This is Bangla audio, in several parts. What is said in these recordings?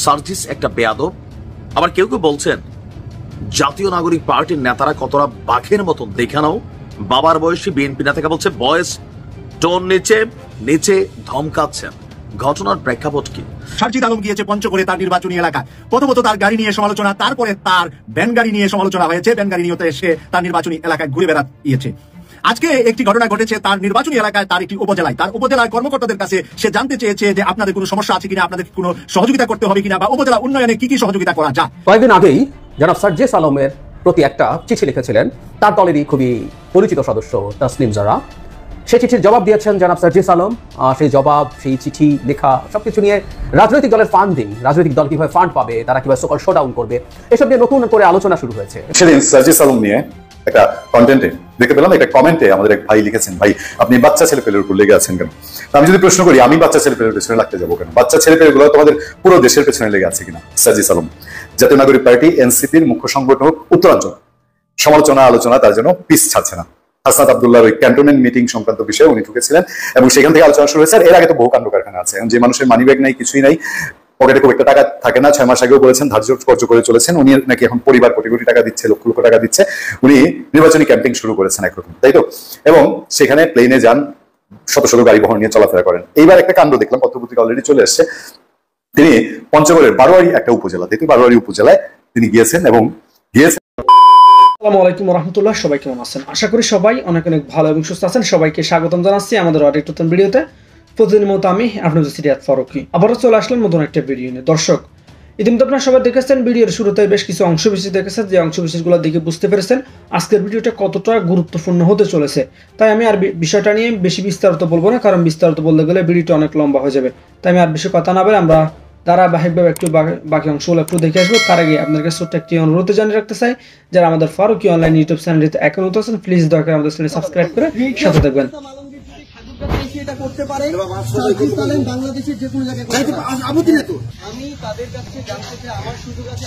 সার্জিস একটা বেয়াদব। আবার কেউ কেউ বলছেন জাতীয় নাগরিক পার্টির নেতারা কতটা বাঘের মতন দেখানো। বাবার বয়সী বিএনপি নেতাকে বলছে বয়স টোন নিচে নিচে ধমকাচ্ছেন। ঘটনার প্রেক্ষাপট কি? সার্জিস আলম গিয়েছে পঞ্চগড়ে তার নির্বাচনী এলাকায়। প্রথমত তার গাড়ি নিয়ে সমালোচনা, তারপরে তার ভ্যান গাড়ি নিয়ে সমালোচনা হয়েছে। ভ্যান গাড়ি নিয়ে এসে তার নির্বাচনী এলাকায় ঘুরে বেড়াচ্ছে। আজকে একটি ঘটনা ঘটেছে তার নির্বাচনী এলাকায়, তার একটি উপজেলায়। তার উপজেলার কর্মকর্তাদের কাছে সে জানতে চেয়েছে যে আপনাদের কোনো সমস্যা আছে কিনা, আপনাদের কোনো সহযোগিতা করতে হবে কিনা, বা উপজেলা উন্নয়নে কি কি সহযোগিতা করা যায়। কয়েকদিন আগেই জনাব সার্জিস আলমের প্রতি একটা চিঠি লিখেছিলেন তার দলেরই খুবই পরিচিত সদস্য তাসনিম জারা। সেই চিঠির জবাব দিয়েছেন জনাব সার্জিস আলম। সেই জবাব, সেই চিঠি লেখা সবকিছু নিয়ে রাজনৈতিক দলের ফান্ডিং, রাজনৈতিক দল কিভাবে ফান্ড পাবে, তারা কিভাবে সকল শোডাউন করবে, এসব নিয়ে নতুন করে আলোচনা শুরু হয়েছে। সেদিন সার্জিস আলম নিয়ে একটা কন্টেন্টে দেখতে পেলাম, একটা কমেন্টে আমাদের এক ভাই লিখেছেন, ভাই আপনি বাচ্চা ছেলে পেলের উপর লেগে আছেন কেন? আমি যদি প্রশ্ন করি, আমি বাচ্চা ছেলে পেলের পেছনে লাগতে যাবো কেন? বাচ্চা ছেলে পেলেগুলো তোমাদের পুরো দেশের পেছনে লেগে আছে কিনা? সার্জিস আলম জাতীয় নাগরিক পার্টি এনসিপির মুখ্য সংগঠক উত্তরাঞ্চল, সমালোচনা আলোচনা তার জন্য পিস ছাড়ছে না। হাসনাত আব্দুল্লাহর ওই ক্যান্টনমেন্ট মিটিং সংক্রান্ত বিষয়ে উনি ঢুকেছিলেন এবং সেখান থেকে আলোচনা শুরু হয়েছে। এর আগে তো বহু কাণ্ড কারখানা আছে, যে মানুষের মানিব্যাগ নাই, কিছুই নাই, পকেটে খুব একটা টাকা থাকে না, 6 মাস আগেও বলেছেন ধার্য কর্য করে চলেছেন। উনি নাকি এখন পরিবার কোটি কোটি টাকা দিচ্ছে, লক্ষ লক্ষ টাকা দিচ্ছে। উনি নির্বাচনী ক্যাম্পেইন শুরু করেছেন একরকম, তাই তো? এবং সেখানে প্লেনে যান, শত শত গাড়ি বহন নিয়ে চলাফেরা করেন। এইবার একটা কাণ্ড দেখলাম, পত্রপত্রিকা অলরেডি চলে আসছে। তিনি পঞ্চগড়ের বারোয়ারি একটা উপজেলা থেকে, বারোয়ারি উপজেলায় তিনি গিয়েছেন এবং আসসালামু আলাইকুম ওয়া রাহমাতুল্লাহ। সবাই কেমন আছেন? আশা করি সবাই অনেক অনেক ভালো এবং সুস্থ আছেন। সবাইকে স্বাগতম জানাচ্ছি আমাদের আরেকটি নতুন ভিডিওতে। প্রতিদিনের মতো আমি আপনাদের সিরিয়াত ফারুকী আবারও চলে আসলাম নতুন একটা ভিডিও নিয়ে। দর্শক, ইতিমধ্যে আপনারা সবাই দেখেছেন ভিডিওর শুরুতে বেশ কিছু অংশ বিশেষ দেখেছেন, যে অংশ বিশেষগুলো দেখে বুঝতে পেরেছেন আজকের ভিডিওটা কতটা গুরুত্বপূর্ণ হতে চলেছে। তাই আমি আর বিষয়টা নিয়ে বেশি বিস্তারিত বলবো না, কারণ বিস্তারিত বলতে গেলে ভিডিওটা অনেক লম্বা হয়ে যাবে। তাই আমি আর বেশি কথা না বলে আমরা ধারাবাহিকভাবে একটু বাকি অংশগুলো একটু দেখে আসবো। তার আগে আপনাদের কাছে ছোট্ট একটি অনুরোধ জানিয়ে রাখতে চাই, যারা আমাদের ফারুকী অনলাইন ইউটিউব চ্যানেলটিতে এখন নতুন আছেন, প্লিজ দয়া করে আমাদের চ্যানেল সাবস্ক্রাইব করে সাথে থাকবেন। বাংলাদেশের যে কোনো জায়গায় আমি তাদের কাছে জানতে চাই, আমার সুযোগ আছে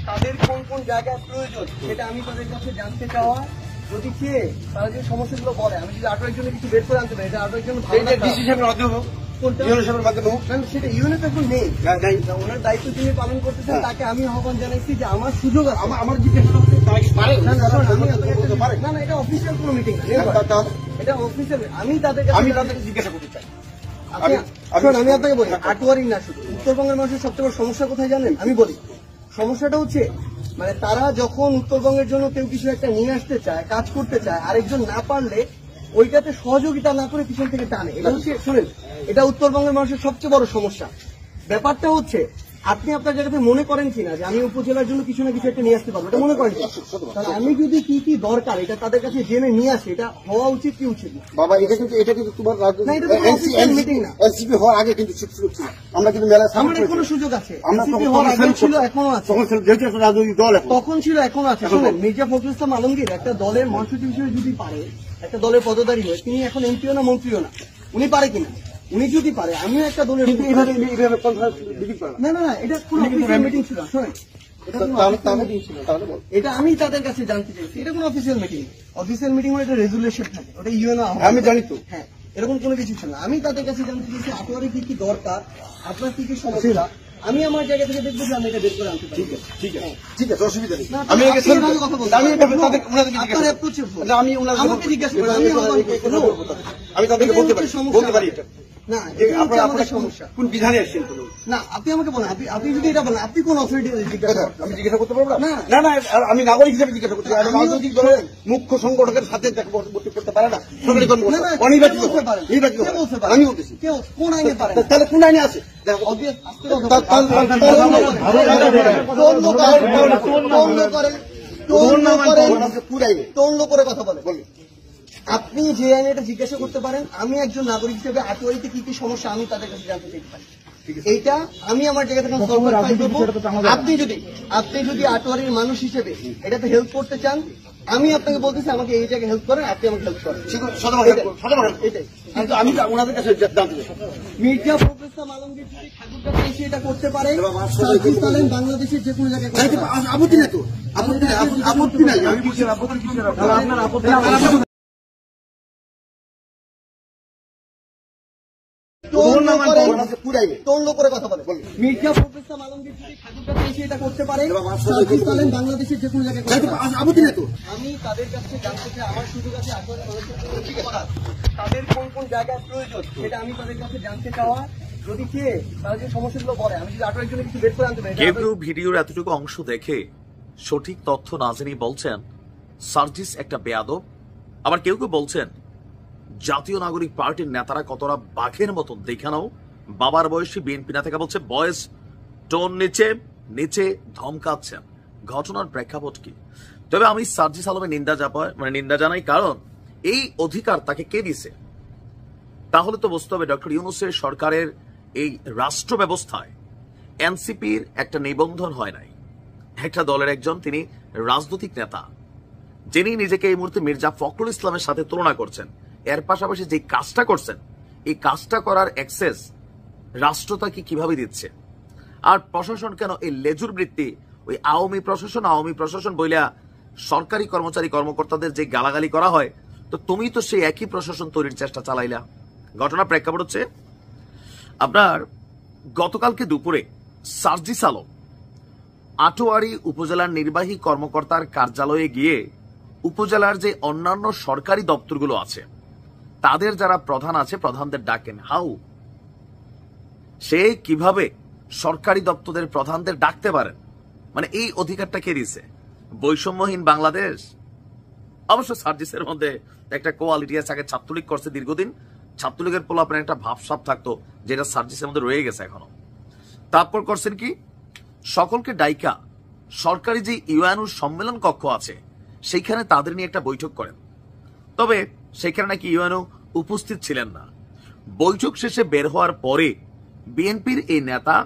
তাদের কোন কোন জায়গায় প্রয়োজন, সেটা আমি তাদের কাছে জানতে চাওয়া। যদি কে তারা যে সমস্যাগুলো বলে, আমি যদি 18 জনের কিছু বের করে আনতে পারি, এটা 18 জন সেটা ইউনিট এখন নেই, ওনার দায়িত্ব তিনি পালন করতেছেন, তাকে আমি আহ্বান জানাইছি যে আমার সুযোগ আছে। আমার জিজ্ঞাসা করতে না, এটা অফিসিয়াল কোনো মিটিং, এটা অফিসিয়াল। আমি তাদেরকে জিজ্ঞাসা করতে চাই। আমি আপনাকে বলি, আটোয়ারি না শুধু উত্তরবঙ্গের মানুষের সবচেয়ে বড় সমস্যা কোথায় জানেন? আমি বলি, সমস্যাটা হচ্ছে মানে তারা যখন উত্তরবঙ্গের জন্য কেউ কিছু একটা নিয়ে আসতে চায়, কাজ করতে চায়, আরেকজন না পারলে ওইটাতে সহযোগিতা না করে পিছন থেকে টানে। এটা হচ্ছে, শুনেন, এটা উত্তরবঙ্গের মানুষের সবচেয়ে বড় সমস্যা। ব্যাপারটা হচ্ছে, আপনি আপনার জায়গাতে মনে করেন কিনা যে আমি উপজেলার জন্য কিছু না কিছু একটা নিয়ে আসতে পারবো, এটা মনে করেন? তাহলে আমি যদি কি কি দরকার এটা তাদের কাছে জেনে নিয়ে আসি, এটা হওয়া উচিত কি উচিত? বাবা, এটা কিন্তু তোমার মিটিং না, এনসিপি হওয়ার আগে কিন্তু সুযোগ ছিল। আমরা কিন্তু মেলায় আমার এখনো সুযোগ আছে, এনসিপি হওয়ার আগে ছিল, এখনো আছে, রাজনৈতিক দল তখন ছিল, এখনো আছে। শুনুন, মির্জা ফখরুল ইসলাম আলমগীর একটা দলের মহাসচিব হিসেবে যদি পারে, একটা দলের পদধারী হয়ে, তিনি এখন এমপিও না মন্ত্রীও না, উনি পারে কিনা? উনি যদি পারে, আমিও একটা দলের না, এটা কোন অফিসিয়াল মিটিং ছিল। শোনেন, এটা আমি তাদের কাছে জানতে চাইছি, এটা কোন অফিসিয়াল মিটিং। অফিসিয়াল মিটিং হলে এটা রেজুলেশন থাকে, ওটা ইউএনও, আমি জানি তো। হ্যাঁ, এরকম কোনো কিছু ছিল না। আমি তাদের কাছে জানতে চাইছি আটোয়ারি কি কি দরকার, আপনার কি কি সমস্যা, আমি আমার জায়গা থেকে দেখবো যে আমি এটা বের করে আনতে পারি। ঠিক আছে, অসুবিধা নেই। আমি আমাকে জিজ্ঞাসা করি, আমি তাদেরকে বলতে পারি এটা না, আপনার সমস্যা কোন বিধানে আসছেন না, আপনি আমাকে বলেন। আপনি যদি এটা বলেন, আপনি কোন অথরিটি জিজ্ঞাসা, আমি জিজ্ঞাসা করতে পারবো না? না, আমি নাগরিক হিসেবে জিজ্ঞাসা করতে পারি। রাজনৈতিক দলের মুখ্য সংগঠকের সাথে ভর্তি করতে পারে না, অনির্বাচিত আমি বলতেছি, কেউ কোন আইনে পারে? তাহলে কোন আইনে আছে? করে কথা বলে। আপনি যে আইনে এটা জিজ্ঞাসা করতে পারেন, আমি একজন নাগরিক হিসেবে আটোয়ারিতে কি কি সমস্যা আমি তাদের কাছে জানতে চাইতে পারি। এইটা আমি আমার জায়গা থেকে আপনি যদি আটোয়ারির মানুষ হিসেবে এটাতে হেল্প করতে চান, আমি আপনাকে বলতেছি আমাকে এই জায়গায় হেল্প করেন, আপনি আমাকে হেল্প করেন। এটাই কিন্তু আমি ওনাদের কাছে জানতে চাই। মির্জা ফখরুল ইসলাম আলমগীর যদি ঠাকুরটা এসে এটা করতে পারে, বাংলাদেশের যে কোনো জায়গায় আপত্তি নেই তো, আপত্তি নাই। আমি বলছি আপনার আপত্তি তন্ড করে কথা বলে। মির্জা ফখরুল ইসলাম আলমগীর যদি ঠাকুরগাঁ এসে এটা করতে পারে, বাংলাদেশের যে কোনো জায়গায় আমি তাদের কাছে জানতে চাই, আমার সুযোগ আছে তাদের কোন কোন জায়গায় প্রয়োজন সেটা আমি তাদের কাছে জানতে চাওয়া। যদি কে তারা যে সমস্যাগুলো বলে, আমি যদি 18 জনের কিছু বের করে আনতে পারি। কেউ কেউ ভিডিওর এতটুকু অংশ দেখে সঠিক তথ্য না জেনে বলছেন সার্জিস একটা বেয়াদব, আবার কেউ কেউ বলছেন জাতীয় নাগরিক পার্টির নেতারা কতটা বাঘের মতন দেখে নাও। বাবার বয়সী বিএনপি নেতাকে বলছে বয়স টোন নিচে নিচে ধমকাচ্ছেন। ঘটনার প্রেক্ষাপট কি? তবে আমি সার্জিস আলমের নিন্দা জানাই, কারণ এই অধিকার তাকে কে দিছে? তাহলে তো বুঝতে হবে ডক্টর ইউনূসের সরকারের এই রাষ্ট্র ব্যবস্থায় এনসিপির একটা নিবন্ধন হয় নাই। একটা দলের একজন তিনি রাজনৈতিক নেতা, যিনি নিজেকে এই মুহূর্তে মির্জা ফখরুল ইসলামের সাথে তুলনা করছেন। এর পাশাপাশি যে কাজটা করছেন, এই কাজটা করার অ্যাক্সেস রাষ্ট্র তাকে কিভাবে দিচ্ছে? আর প্রশাসন কেন এই লেজুর বৃত্তি, ওই আওয়ামী প্রশাসন বইলা সরকারি কর্মচারী কর্মকর্তাদের যে গালাগালি করা হয়, তো তুমি তো সেই একই প্রশাসন তৈরির চেষ্টা চালাইলা। ঘটনার প্রেক্ষাপট হচ্ছে আপনার গতকালকে দুপুরে সার্জিস আলম আটোয়ারী উপজেলার নির্বাহী কর্মকর্তার কার্যালয়ে গিয়ে উপজেলার যে অন্যান্য সরকারি দপ্তরগুলো আছে তাদের যারা প্রধান আছে প্রধানদের ডাকেন। হাউ সে কিভাবে সরকারি দপ্তরের প্রধানদের ডাকতে পারেন? মানে এই অধিকারটা কে দিছে? বৈষম্যহীন বাংলাদেশ। অবশ্য সার্জিসের মধ্যে একটা কোয়ালিটি আছে, আগে ছাত্রলীগ করছে দীর্ঘদিন, ছাত্রলীগের পোলাপের একটা ভাবসাব থাকতো যেটা সার্জিসের মধ্যে রয়ে গেছে এখনো। তারপর করছেন কি, সকলকে ডাইকা সরকারি যে ইউএনও সম্মেলন কক্ষ আছে সেইখানে তাদের নিয়ে একটা বৈঠক করেন। তবে সেখানে নাকি ইউএনও উপস্থিত ছিলেন না। বৈঠক শেষে বের হওয়ার পরে বিএনপির এই নেতা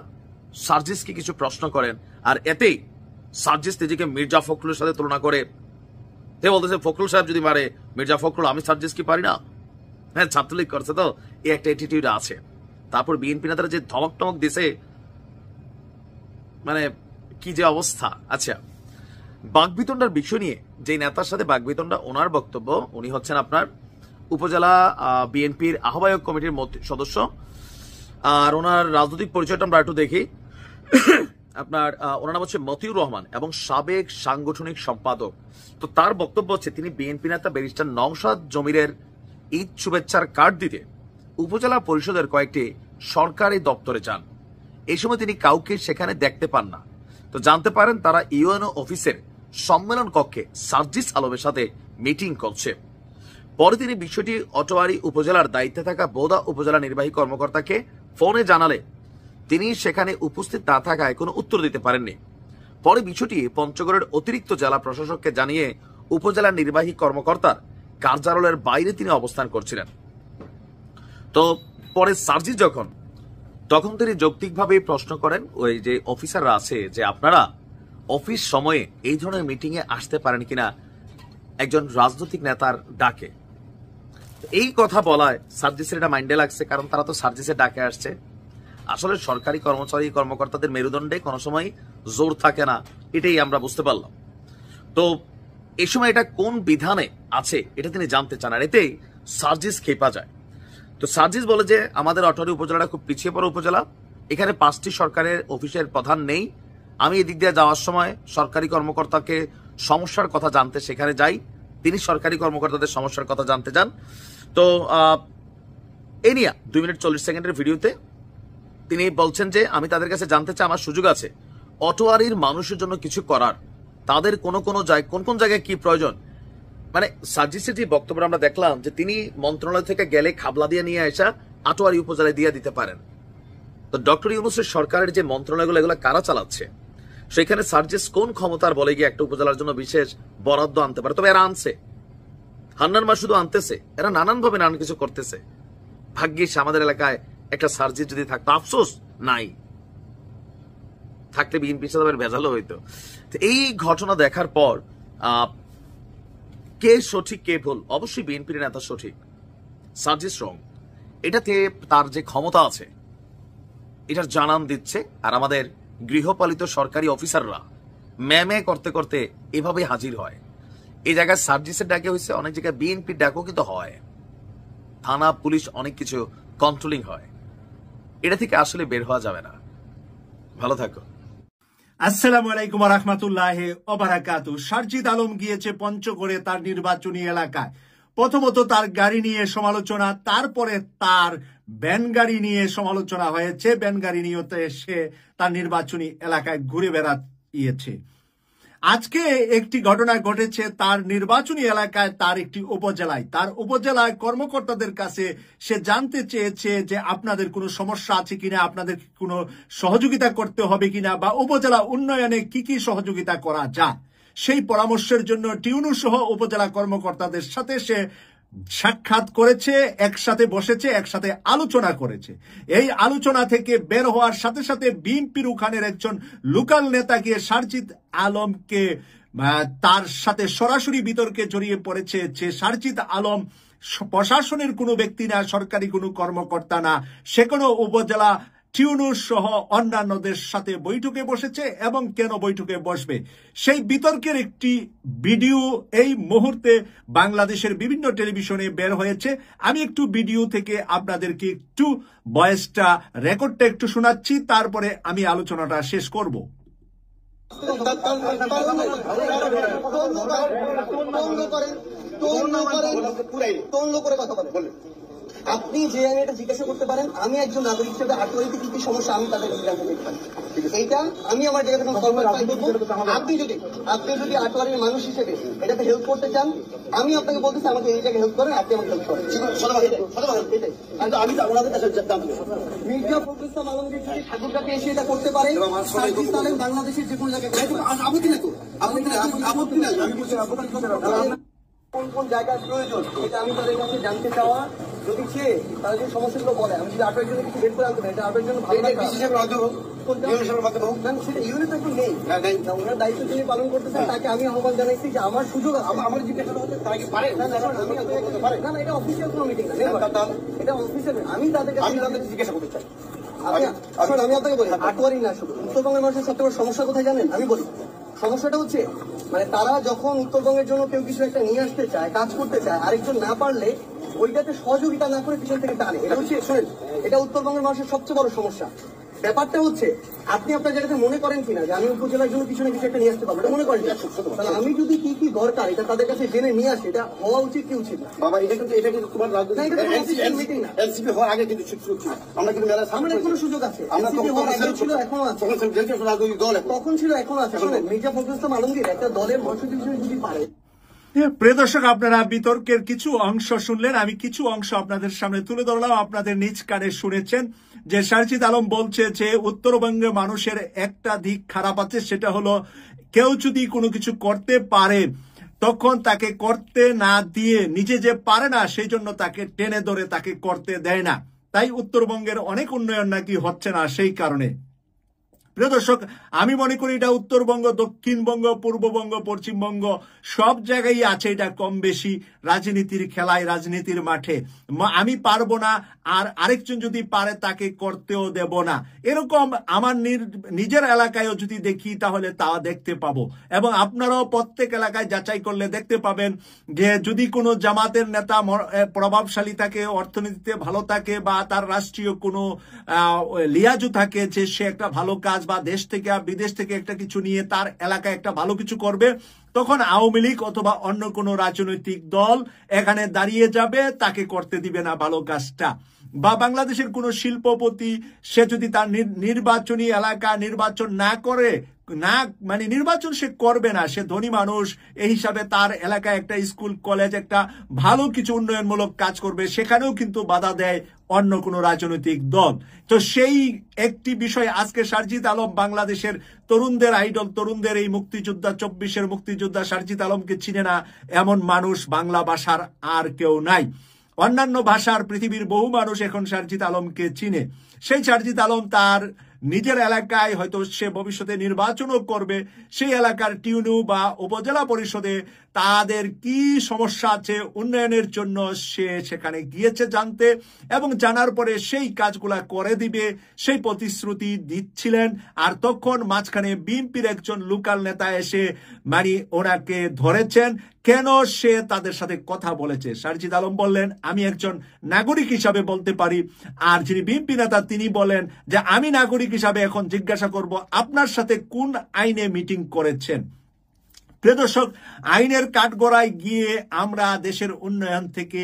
সার্জিসকে কিছু প্রশ্ন করেন, আর এতেই সার্জিস নিজেকে মির্জা ফখরুলের সাথে তুলনা করে বলতেছে ফখরুল সাহেব যদি মারে মির্জা ফখরুল, আমি সার্জিস কি পারি না? হ্যাঁ, ছাত্রলীগ করছে তো এই একটা অ্যাটিটিউড আছে। তারপর বিএনপি নেতারা যে ধমক টমক দিছে, মানে কি যে অবস্থা। আচ্ছা, বাকবিতণ্ডার বিষয় নিয়ে যে নেতার সাথে বাকবিতণ্ডা, ওনার বক্তব্য, উনি হচ্ছেন আপনার উপজেলা বিএনপির আহ্বায়ক কমিটির সদস্য, আর ওনার রাজনৈতিক পরিচয়টা আমরা একটু দেখি। আপনার ওনার নাম হচ্ছে মতিউর রহমান এবং সাবেক সাংগঠনিক সম্পাদক। তো তার বক্তব্য হচ্ছে তিনি বিএনপি নেতা ব্যারিস্টার নওশাদ জমিরের ঈদ শুভেচ্ছার কার্ড দিতে উপজেলা পরিষদের কয়েকটি সরকারি দপ্তরে যান। এই সময় তিনি কাউকে সেখানে দেখতে পান না। তো জানতে পারেন তারা ইউএনও অফিসের সম্মেলন কক্ষে সার্জিস আলমের সাথে মিটিং করছে। পরে তিনি বিষয়টি আটোয়ারী উপজেলার দায়িত্বে থাকা বোদা উপজেলা নির্বাহী কর্মকর্তাকে ফোনে জানালে তিনি সেখানে উপস্থিত না থাকায় কোনো উত্তর দিতে পারেননি। পরে বিষয়টি পঞ্চগড়ের অতিরিক্ত জেলা প্রশাসককে জানিয়ে উপজেলা নির্বাহী কর্মকর্তার কার্যালয়ের বাইরে তিনি অবস্থান করছিলেন। তো পরে সার্জিস তখন তিনি যৌক্তিকভাবে প্রশ্ন করেন ওই যে অফিসাররা আছে যে আপনারা অফিস সময়ে এই ধরনের মিটিং এ আসতে পারেন কিনা একজন রাজনৈতিক নেতার ডাকে। এই কথা বলায় সার্জিসের এটা মাইন্ডে লাগছে, কারণ তারা তো সার্জিসের ডাকে আসছে। আসলে সরকারি কর্মচারী কর্মকর্তাদের মেরুদণ্ডে কোনো সময় জোর থাকে না, এটাই আমরা বুঝতে পারলাম। তো এই সময় এটা কোন বিধানে আছে এটা তিনি জানতে চান, আর এতেই সার্জিস খেপা যায়। তো সার্জিস বলে যে আমাদের আটোয়ারী উপজেলাটা খুব পিছিয়ে পড়া উপজেলা, এখানে 5টি সরকারের অফিসের প্রধান নেই। আমি এদিক দিয়ে যাওয়ার সময় সরকারি কর্মকর্তাকে সমস্যার কথা জানতে সেখানে যাই, তিনি সরকারি কর্মকর্তাদের সমস্যার কথা জানতে যান। তো এই নিয়ে 2 মিনিট 40 সেকেন্ডের ভিডিওতে তিনি বলছেন যে আমি তাদের কাছে জানতে চাই আমার সুযোগ আছে আটোয়ারীর মানুষের জন্য কিছু করার, তাদের কোন কোন জায়গায় কি প্রয়োজন। মানে সার্জিসের যে বক্তব্য আমরা দেখলাম যে তিনি মন্ত্রণালয় থেকে গেলে খাবলা দিয়ে নিয়ে আসা আটোয়ারী উপজেলায় দিয়ে দিতে পারেন। তো ডক্টর ইউনূসের সরকারের যে মন্ত্রণালয়গুলো এগুলো কারা চালাচ্ছে, সেখানে সার্জিস কোন ক্ষমতার বলে গিয়ে একটা উপজেলার জন্য বিশেষ বরাদ্দ আনতে পারে? তবে এরা আনছে, হান্নান মা শুধু আনতেছে, এরা নানানভাবে নানান কিছু করতেছে। ভাগ্যিস আমাদের এলাকায় একটা সার্জিস যদি থাকতো, আফসোস নাই, থাকলে বিএনপি সাথে ভেজালও হইতো। এই ঘটনা দেখার পর কে সঠিক কে ভুল? অবশ্যই বিএনপির নেতা সঠিক, সার্জিস রং। এটাতে তার যে ক্ষমতা আছে এটার জানান দিচ্ছে, আর আমাদের গৃহপালিত সরকারি অফিসাররা ম্যামে করতে করতে এভাবে হাজির হয়। এই জায়গায় সার্জিসের ডাকে হয়েছে, অনেক জায়গায় বিএনপির ডাকও কিন্তু হয়, থানা পুলিশ অনেক কিছু কন্ট্রোলিং হয়। এটা থেকে আসলে বের হওয়া যাবে না। ভালো থাকো। আসসালামু আলাইকুম ওয়া রাহমাতুল্লাহি ওয়া বারাকাতুহু। সারজিদ আলম গিয়েছে পঞ্চগড়ে তার নির্বাচনী এলাকায়। প্রথমত তার গাড়ি নিয়ে সমালোচনা, তারপরে তার ভ্যান গাড়ি নিয়ে সমালোচনা হয়েছে। ভ্যান গাড়ি নিয়ে সে তার নির্বাচনী এলাকায় ঘুরে বেড়াইয়েছে। আজকে একটি ঘটনা ঘটেছে তার নির্বাচনী এলাকায়, তার একটি উপজেলায়। তার উপজেলায় কর্মকর্তাদের কাছে সে জানতে চেয়েছে যে আপনাদের কোনো সমস্যা আছে কিনা, আপনাদের কোনো সহযোগিতা করতে হবে কিনা, বা উপজেলা উন্নয়নে কি কি সহযোগিতা করা যায় সেই পরামর্শের জন্য টিউনু সহ উপজেলা কর্মকর্তাদের সাথে সে সাক্ষাৎ করেছে, একসাথে বসেছে, একসাথে আলোচনা করেছে। এই আলোচনা থেকে বের হওয়ার সাথে সাথে বিএনপির ওখানের একজন লোকাল নেতা গিয়ে সারজিদ আলমকে তার সাথে সরাসরি বিতর্কে জড়িয়ে পড়েছে যে সারজিদ আলম প্রশাসনের কোনো ব্যক্তি না, সরকারি কোনো কর্মকর্তা না, সে কোনো উপজেলা টিউনু সহ অন্যান্যদের সাথে বৈঠকে বসেছে এবং কেন বৈঠকে বসবে সেই বিতর্কের একটি ভিডিও এই মুহূর্তে বাংলাদেশের বিভিন্ন টেলিভিশনে বের হয়েছে। আমি একটু ভিডিও থেকে আপনাদেরকে একটু ভয়েসটা রেকর্ডটা একটু শোনাচ্ছি, তারপরে আমি আলোচনাটা শেষ করব। আপনি যে এটা জিজ্ঞাসা করতে পারেন, আমি একজন নাগরিক হিসেবে আটোয়ারিতে কি কি সমস্যা আমি তাদের জানতে চাই। এইটা আমি আমার জায়গা থেকে আপনি যদি আটোয়ারির মানুষ হিসেবে এটাতে হেল্প করতে চান, আমি আপনাকে বলতেছি আমাকে এই জায়গায় হেল্প করেন, আপনি আমাকে হেল্প করেন। আমি ওনাদের কাছে মির্জা ফখরুল ইসলাম আলমগীর যদি ঠাকুরটাকে এসে এটা করতে পারে, বাংলাদেশের যে কোনো জায়গায় আপত্তি নেই তো, আপত্তি নাই। আমি বলছি কোন কোন জায়গায় প্রয়োজন এটা আমি তাদের কাছে জানতে চাওয়া। যদি সে তারা যে সমস্যাগুলো বলে, আমি যদি আটের জন্য কিছু বের করে আনতে পারি, এটা আটের জন্য ভালো সেটা ইউনিট একটু নেই। ওনার দায়িত্ব তিনি পালন করতেছেন, তাকে আমি আহ্বান জানাইছি যে আমার সুযোগ আমার জিজ্ঞাসা হতে তারা কি পারে না, এটা অফিসিয়াল কোনো মিটিং না, এটা অফিসিয়াল। আমি তাদেরকে জিজ্ঞাসা করতে চাই। আমি আপনাকে বলি আটোয়ারি না, শুধু উত্তরবঙ্গের মানুষের সবচেয়ে বড় সমস্যা কোথায় জানেন? আমি বলি সমস্যাটা হচ্ছে মানে তারা যখন উত্তরবঙ্গের জন্য কেউ কিছু একটা নিয়ে আসতে চায়, কাজ করতে চায়, আরেকজন না পারলে ওইটাতে সহযোগিতা না করে পিছন থেকে টানে। এটা হচ্ছে শোনেন, এটা উত্তরবঙ্গের মানুষের সবচেয়ে বড় সমস্যা। ব্যাপারটা হচ্ছে আপনি আপনার জায়গাতে মনে করেন কিনা যে আমি উপজেলার জন্য কিছু না কিছু একটা নিয়ে আসতে পারবো, এটা মনে করেন। তাহলে আমি যদি কি কি দরকার এটা তাদের কাছে জেনে নিয়ে আসি, এটা হওয়া উচিত কি উচিত না? বাবা এটা কিন্তু তোমার মিটিং না, এনসিপি হওয়ার আগে কিন্তু আমরা কিন্তু আমার এখনো সুযোগ আছে, ছিল এখনো আছে, তখন ছিল এখনো আছে। শোনেন, মির্জা ফখরুল ইসলাম আলমগীর একটা দলের মহাসচিব হিসেবে যদি পারে। প্রিয় দর্শক, আপনারা বিতর্কের কিছু অংশ শুনলেন, আমি কিছু অংশ আপনাদের সামনে তুলে ধরলাম। আপনাদের নিজ কানে শুনেছেন যে সারজিদ আলম বলছে যে উত্তরবঙ্গে মানুষের একটা দিক খারাপ আছে, সেটা হলো কেউ যদি কোনো কিছু করতে পারে তখন তাকে করতে না দিয়ে নিজে যে পারে না সেই জন্য তাকে টেনে ধরে তাকে করতে দেয় না। তাই উত্তরবঙ্গের অনেক উন্নয়ন নাকি হচ্ছে না সেই কারণে। প্রিয় দর্শক, আমি মনে করি এটা উত্তরবঙ্গ, দক্ষিণবঙ্গ, পূর্ববঙ্গ, পশ্চিমবঙ্গ সব জায়গায় আছে এটা কম বেশি রাজনীতির খেলায়, রাজনীতির মাঠে। আমি পারবো না আর আরেকজন যদি পারে তাকে করতেও দেব না, এরকম আমার নিজের এলাকায়ও যদি দেখি তাহলে তা দেখতে পাবো। এবং আপনারাও প্রত্যেক এলাকায় যাচাই করলে দেখতে পাবেন যে যদি কোনো জামাতের নেতা প্রভাবশালী থাকে, অর্থনীতিতে ভালো থাকে, বা তার রাষ্ট্রীয় কোনো লিয়াজু থাকে যে সে একটা ভালো কাজ বা দেশ থেকে বিদেশ থেকে একটা কিছু নিয়ে তার এলাকায় একটা ভালো কিছু করবে, তখন আওয়ামী লীগ অথবা অন্য কোনো রাজনৈতিক দল এখানে দাঁড়িয়ে যাবে, তাকে করতে দিবে না ভালো কাজটা। বা বাংলাদেশের কোনো শিল্পপতি সে যদি তার নির্বাচনী এলাকা নির্বাচন না করে, না মানে নির্বাচন সে করবে না, সে ধনী মানুষ এই হিসাবে তার এলাকায় একটা স্কুল কলেজ একটা ভালো কিছু উন্নয়নমূলক কাজ করবে, সেখানেও কিন্তু বাধা দেয় অন্য কোনো রাজনৈতিক দল। তো সেই একটি বিষয় আজকে সারজিদ আলম বাংলাদেশের তরুণদের আইডল, তরুণদের এই মুক্তিযোদ্ধা, 24-এর মুক্তিযোদ্ধা সারজিদ আলমকে চিনে না এমন মানুষ বাংলা ভাষার আর কেউ নাই। অন্যান্য ভাষার পৃথিবীর বহু মানুষ এখন সারজিদ আলমকে চিনে। সেই সারজিদ আলম তার নিজের এলাকায় হয়তো সে ভবিষ্যতে নির্বাচনও করবে, সেই এলাকার টিউনু বা উপজেলা পরিষদে তাদের কি সমস্যা আছে উন্নয়নের জন্য সে সেখানে গিয়েছে জানতে, এবং জানার পরে সেই কাজগুলা করে দিবে সেই প্রতিশ্রুতি দিচ্ছিলেন। আর তখন মাঝখানে বিএনপির একজন লোকাল নেতা এসে ওনাকে ধরেছেন কেন সে তাদের সাথে কথা বলেছে। সারজিদ আলম বললেন, আমি একজন নাগরিক হিসাবে বলতে পারি। আর যিনি বিএনপি নেতা তিনি বলেন যে আমি নাগরিক হিসাবে এখন জিজ্ঞাসা করব আপনার সাথে কোন আইনে মিটিং করেছেন। প্রিয় দর্শক, আইনের কাঠগড়ায় গিয়ে আমরা দেশের উন্নয়ন থেকে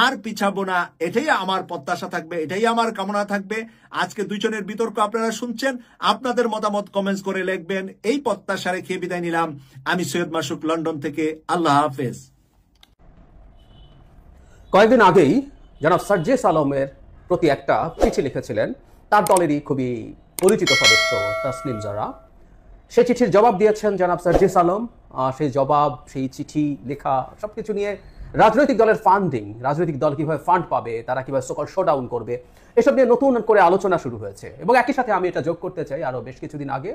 আর পিছাবো না, এটাই আমার প্রত্যাশা থাকবে, এটাই আমার কামনা থাকবে। আজকে দুইজনের বিতর্ক আপনারা শুনছেন, আপনাদের মতামত কমেন্টস করে লিখবেন। এই প্রত্যাশা রেখে বিদায় নিলাম। আমি সৈয়দ মাসুক, লন্ডন থেকে। আল্লাহ হাফেজ। কয়েকদিন আগেই জনাব সার্জিস আলমের প্রতি একটা চিঠি লিখেছিলেন তার দলেরই খুবই পরিচিত সদস্য তাসনিম জারা। সেই চিঠির জবাব দিয়েছেন জনাব সার্জিস আলম। সেই জবাব, সেই চিঠি লেখা সবকিছু নিয়ে রাজনৈতিক দলের ফান্ডিং, রাজনৈতিক দল কিভাবে ফান্ড পাবে, তারা কিভাবে সকল শোডাউন করবে, এসব নিয়ে নতুন করে আলোচনা শুরু হয়েছে। এবং একই সাথে আমি এটা যোগ করতে চাই, আরও বেশ কিছুদিন আগে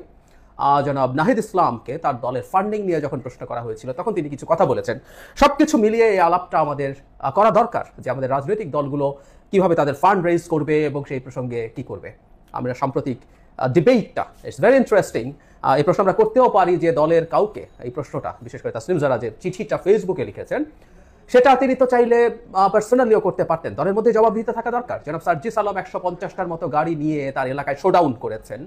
জনাব নাহিদ ইসলামকে তার দলের ফান্ডিং নিয়ে যখন প্রশ্ন করা হয়েছিল তখন তিনি কিছু কথা বলেছেন। সবকিছু মিলিয়ে এই আলাপটা আমাদের করা দরকার যে আমাদের রাজনৈতিক দলগুলো কিভাবে তাদের ফান্ড রেজ করবে এবং সেই প্রসঙ্গে কি করবে। আমরা সাম্প্রতিক ডিবেটটা ইটস ভেরি ইন্টারেস্টিং। এই প্রশ্ন আমরা করতেও পারি যে দলের কাউকে এই প্রশ্নটা, বিশেষ করে তাসনিম জারা যে চিঠিটা ফেসবুকে লিখেছেন সেটা তিনি তো চাইলে পার্সোনালিও করতে পারতেন। দলের মধ্যে জবাব দিতে থাকা দরকার। জনাব সার্জিস আলম 150টার মতো গাড়ি নিয়ে তার এলাকায় শোডাউন করেছেন,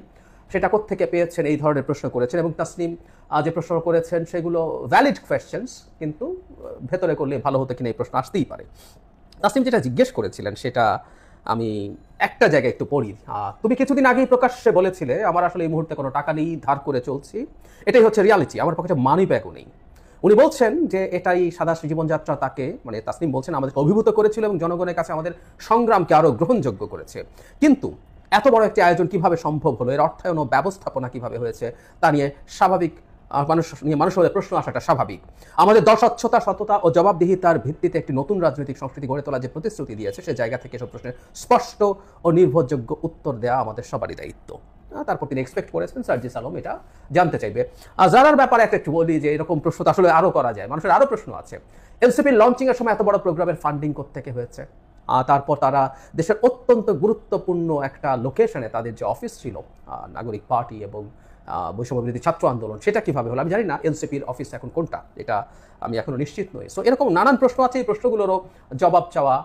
সেটা কোত্থেকে পেয়েছেন এই ধরনের প্রশ্ন করেছেন। এবং তাসনিম যে প্রশ্ন করেছেন সেগুলো ভ্যালিড কোয়েশ্চেন্স, কিন্তু ভেতরে করলে ভালো হতো কিনা এই প্রশ্ন আসতেই পারে। তাসনিম যেটা জিজ্ঞেস করেছিলেন সেটা আমি একটা জায়গায় একটু পড়ি। তুমি কিছুদিন আগেই প্রকাশ্যে বলেছিলে আমার আসলে এই মুহূর্তে কোনো টাকা নেই, ধার করে চলছি, এটাই হচ্ছে রিয়ালিটি, আমার পকেটে মানি ব্যাগও নেই। উনি বলছেন যে এটাই সাদা জীবনযাত্রা তাকে, মানে তাসনিম বলছেন, আমাদেরকে অভিভূত করেছিল এবং জনগণের কাছে আমাদের সংগ্রামকে আরও গ্রহণযোগ্য করেছে। কিন্তু এত বড় একটি আয়োজন কিভাবে সম্ভব হলো, এর অর্থায়ন ও ব্যবস্থাপনা কিভাবে হয়েছে তা নিয়ে স্বাভাবিক মানুষের প্রশ্ন আসাটা স্বাভাবিক। আমাদের দল স্বচ্ছতা, সততা ও জবাবদিহিতার ভিত্তিতে একটি নতুন রাজনৈতিক সংস্কৃতি গড়ে তোলার যে প্রতিশ্রুতি দিয়েছে সে জায়গা থেকে সব প্রশ্নের স্পষ্ট ও নির্ভরযোগ্য উত্তর দেওয়া আমাদের সবারই দায়িত্ব। তারপর তিনি এক্সপেক্ট করেছেন সার্জিস আলম এটা জানতে চাইবে। জারার ব্যাপারে একটু বলি যে এরকম প্রশ্ন তো আসলে আরও করা যায়, মানুষের আরও প্রশ্ন আছে। এনসিপির লঞ্চিংয়ের সময় এত বড় প্রোগ্রামের ফান্ডিং কোত্থেকে হয়েছে? তারপর তারা দেশের অত্যন্ত গুরুত্বপূর্ণ একটা লোকেশনে তাদের যে অফিস ছিল নাগরিক পার্টি এবং বৈষম্যবিরোধী ছাত্র আন্দোলন, সেটা কিভাবে হলো আমি জানি না। এনসিপির অফিস এখন কোনটা এটা আমি এখনো নিশ্চিত নই। সো এরকম নানান প্রশ্ন আছে, এই প্রশ্নগুলোরও জবাব চাওয়া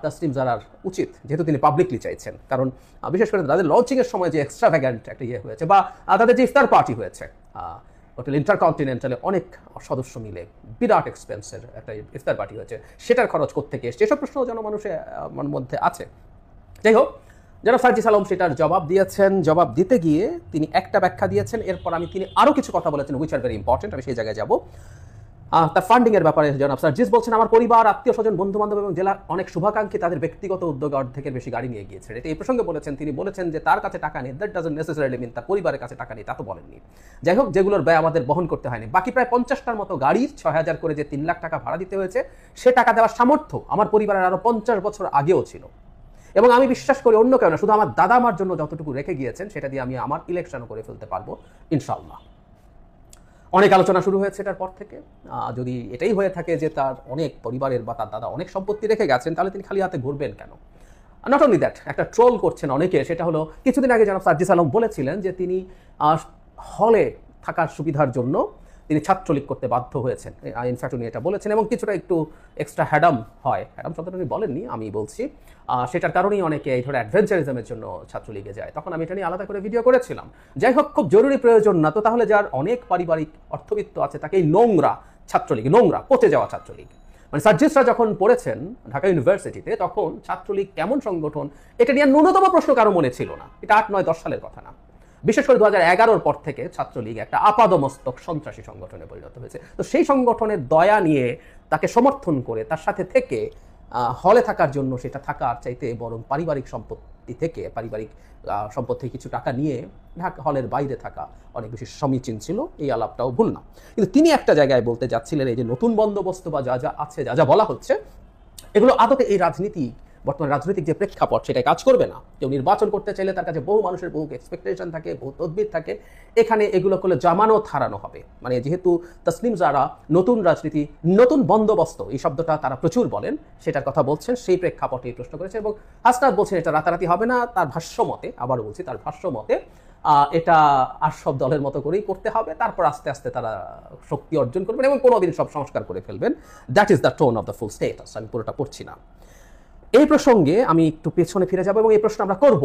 তাসনিম জারার উচিত, যেহেতু তিনি পাবলিকলি চাইছেন। কারণ বিশেষ করে তাদের লঞ্চিংয়ের সময় যে এক্সট্রাভ্যাগান্ট একটা ইয়ে হয়েছে, বা তাদের যে ইফতার পার্টি হয়েছে হোটেল ইন্টারকন্টিনেন্টালে অনেক সদস্য মিলে বিরাট এক্সপেন্সের একটা ইফতার পার্টি হয়েছে, সেটার খরচ কোত্থেকে এসছে, এসব প্রশ্ন জনমানুষের মধ্যে আছে। যাই হোক, জনাব সার্জিস আলম সেটার জবাব দিয়েছেন। জবাব দিতে গিয়ে তিনি একটা ব্যাখ্যা দিয়েছেন, এরপর তিনি আরও কিছু কথা বলেছেন উইচ আর ভেরি ইম্পর্টেন্ট, আমি সেই জায়গায় যাব। তার ফান্ডিং এর ব্যাপারে জনাব সার্জিস বলছেন, আমার পরিবার, আত্মীয় স্বজন, বন্ধু বান্ধব এবং জেলার অনেক শুভাকাঙ্ক্ষী তাদের ব্যক্তিগত উদ্যোগে অর্ধেকের বেশি গাড়ি নিয়ে গিয়েছেন। এটা এই প্রসঙ্গে বলেছেন। তিনি বলেছেন যে তার কাছে টাকা নেই, দ্যাট ডাজন্ট নেসেসারিলি মিন তার পরিবারের কাছে টাকা নেই, তা তো বলেননি। যাই হোক, যেগুলোর ব্যয় আমাদের বহন করতে হয়নি। বাকি প্রায় 50টার মতো গাড়ির 6000 করে যে 3 লাখ টাকা ভাড়া দিতে হয়েছে, সে টাকা দেওয়ার সামর্থ্য আমার পরিবারের আরো 50 বছর আগেও ছিল। এবং আমি বিশ্বাস করি অন্য কেউ না, শুধু আমার দাদা আমার জন্য যতটুকু রেখে গিয়েছেন সেটা দিয়ে আমি আমার ইলেকশনও করে ফেলতে পারবো ইনশাআল্লাহ। অনেক আলোচনা শুরু হয়েছে এটার পর থেকে। যদি এটাই হয়ে থাকে যে তার অনেক পরিবারের বা তার দাদা অনেক সম্পত্তি রেখে গেছেন, তাহলে তিনি খালি হাতে ঘুরবেন কেন? নট অনলি দ্যাট, একটা ট্রোল করছেন অনেকে, সেটা হলো কিছুদিন আগে জনাব সার্জিস আলম বলেছিলেন যে তিনি হলে থাকার সুবিধার জন্য তিনি ছাত্রলীগ করতে বাধ্য হয়েছেন। ইনফ্যাক্ট উনি এটা বলেছেন এবং কিছুটা একটু এক্সট্রা হ্যাডাম হয়, হ্যাডাম শব্দটা উনি বলেননি, আমি বলছি, সেটার কারণেই অনেকে এই ধরনের অ্যাডভেঞ্চারিজমের জন্য ছাত্রলীগে যায়। তখন আমি এটা নিয়ে আলাদা করে ভিডিও করেছিলাম। যাই হোক, খুব জরুরি প্রয়োজন না তো তাহলে যার অনেক পারিবারিক অর্থবিত্ত আছে তাকে এই নোংরা ছাত্রলীগ, নোংরা পচে যাওয়া ছাত্রলীগ, মানে সার্জিসরা যখন পড়েছেন ঢাকা ইউনিভার্সিটিতে তখন ছাত্রলীগ কেমন সংগঠন এটা নিয়ে ন্যূনতম প্রশ্ন কারো মনে ছিল না। এটা 8, 9, 10 সালের কথা না। বিশেষ করে 2011-র পর থেকে ছাত্রলীগ একটা আপাদমস্তক সন্ত্রাসী সংগঠনে পরিণত হয়েছে। তো সেই সংগঠনের দয়া নিয়ে তাকে সমর্থন করে তার সাথে থেকে হলে থাকার জন্য সেটা থাকার চাইতে বরং পারিবারিক সম্পত্তি থেকে, পারিবারিক সম্পদ থেকে কিছু টাকা নিয়ে ঢাকা হলের বাইরে থাকা অনেক বেশি সমীচীন ছিল। এই আলাপটাও ভুল না। কিন্তু তিনি একটা জায়গায় বলতে যাচ্ছিলেন এই যে নতুন বন্দোবস্ত বা যা যা আছে, যা যা বলা হচ্ছে, এগুলো আদতে এই রাজনীতি বর্তমান রাজনৈতিক যে প্রেক্ষাপট সেটাই কাজ করবে না। কেউ নির্বাচন করতে চাইলে তার কাছে বহু মানুষের বহু এক্সপেকটেশন থাকে, বহু তদবির থাকে, এখানে এগুলো করলে জামানত হারানো হবে। মানে যেহেতু তসলিম জারা নতুন রাজনীতি, নতুন বন্দোবস্ত এই শব্দটা তারা প্রচুর বলেন, সেটার কথা বলছেন, সেই প্রেক্ষাপটে প্রশ্ন করেছে। এবং হাসনাত বলছেন এটা রাতারাতি হবে না, তার ভাষ্য মতে, আবারও বলছি তার ভাষ্য মতে এটা আর সব দলের মতো করেই করতে হবে, তারপর আস্তে আস্তে তারা শক্তি অর্জন করবেন এবং কোনোদিন সব সংস্কার করে ফেলবেন। That is the tone of the full status. আমি পুরোটা পড়ছি না। এই প্রসঙ্গে আমি একটু পেছনে ফিরে যাব এবং এই প্রশ্ন আমরা করব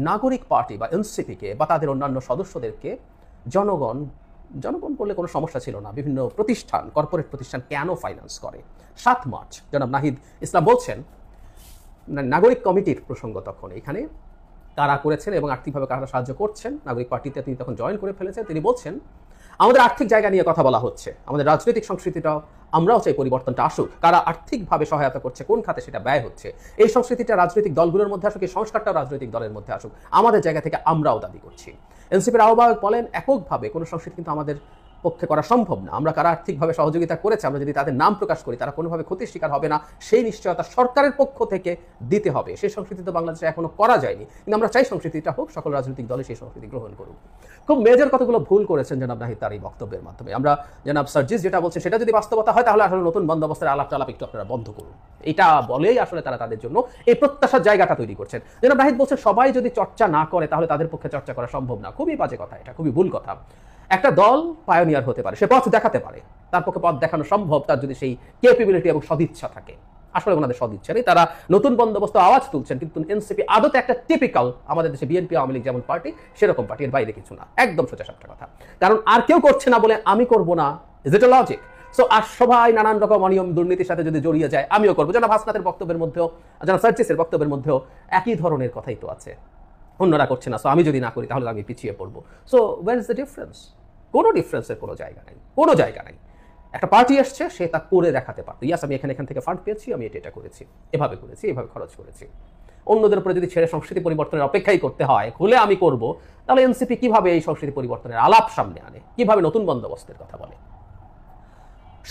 নাগরিক পার্টি বা এনসিপিকে বা তাদের অন্যান্য সদস্যদেরকে জনগণ করলে কোনো সমস্যা ছিল না, বিভিন্ন প্রতিষ্ঠান, কর্পোরেট প্রতিষ্ঠান কেন ফাইন্যান্স করে? 7 মার্চ জনাব নাহিদ ইসলাম বলছেন, নাগরিক কমিটির প্রসঙ্গ তখন এখানে কারা করেছেন এবং আর্থিকভাবে কারা সাহায্য করছেন, নাগরিক পার্টিতে তিনি তখন জয়েন করে ফেলেছেন। তিনি বলছেন আমাদের আর্থিক জায়গা নিয়ে কথা বলা হচ্ছে, আমাদের রাজনৈতিক সংস্কৃতিটাও আমরাও চাই পরিবর্তনটা আসুক, কারা আর্থিকভাবে সহায়তা করছে, কোন খাতে সেটা ব্যয় হচ্ছে, এই সংস্কৃতিটা রাজনৈতিক দলগুলোর মধ্যে আসুক, এই সংস্কারটাও রাজনৈতিক দলের মধ্যে আসুক, আমাদের জায়গা থেকে আমরাও দাবি করছি। এনসিপির আহ্বায়ক বলেন এককভাবে কোনো সংস্কৃতি কিন্তু আমাদের পক্ষে করা সম্ভব না, আমরা কারা আর্থিকভাবে সহযোগিতা করেছে আমরা যদি তাদের নাম প্রকাশ করি তারা কোনোভাবে ক্ষতির শিকার হবে না, সেই নিশ্চয়তা সরকারের পক্ষ থেকে দিতে হবে। সেই সংস্কৃতি তো বাংলাদেশে এখনো করা যায়নি, কিন্তু আমরা চাই সংস্কৃতিটা হোক, সকল রাজনৈতিক দলে সেই সংস্কৃতি গ্রহণ করুক। খুব মেজর কতগুলো ভুল করেছেন জনাব নাহিদ তার এই বক্তব্যের মাধ্যমে। আমরা জনাব সার্জিস যেটা বলছেন সেটা যদি বাস্তবতা হয় তাহলে আসলে নতুন বন্দোবস্তের আলাপ একটু আপনারা বন্ধ করুন, এটা বলেই আসলে তারা তাদের জন্য এই প্রত্যাশার জায়গাটা তৈরি করছেন। জনাব নাহিদ বলছেন সবাই যদি চর্চা না করে তাহলে তাদের পক্ষে চর্চা করা সম্ভব না। খুবই বাজে কথা, এটা খুবই ভুল কথা। একটা দল পায়োনিয়ার হতে পারে, সে পথ দেখাতে পারে, তার পক্ষে পথ দেখানো সম্ভব তার যদি সেই ক্যাপাবিলিটি এবং সদিচ্ছা থাকে। আসলে ওনাদের সদিচ্ছা নেই, তারা নতুন বন্দোবস্ত আওয়াজ তুলছেন, কিন্তু এনসিপি আদতে একটা টিপিক্যাল আমাদের দেশে বিএনপি আওয়ামী লীগ যেমন পার্টি সেরকম পার্টি, এর বাইরে কিছু না, একদম সোজা সাপটা কথা। কারণ আর কেউ করছে না বলে আমি করব না, is it a logic? So আর সবাই নানান রকম অনিয়ম দুর্নীতির সাথে যদি জড়িয়ে যায় আমিও করবো। জনাব হাসনাতের বক্তব্যের মধ্যেও, জনাব সার্জিসের বক্তব্যের মধ্যেও একই ধরনের কথাই তো আছে, অন্যরা করছে না, সো আমি যদি না করি তাহলে আমি পিছিয়ে পড়বো। So where is the difference? কোনো ডিফারেন্সের কোনো জায়গা নাই, কোনো জায়গা নাই। একটা পার্টি আসছে, সে তা করে দেখাতে পারতো, ইয়াস আমি এখান থেকে ফান্ড পেয়েছি, আমি এটা করেছি, এভাবে করেছি, এভাবে খরচ করেছি। অন্যদের উপরে যদি ছেড়ে সংস্কৃতি পরিবর্তনের অপেক্ষাই করতে হয়, খুলে আমি করব, তাহলে এনসিপি কিভাবে এই সংস্কৃতি পরিবর্তনের আলাপ সামনে আনে, কিভাবে নতুন বন্দোবস্তের কথা বলে?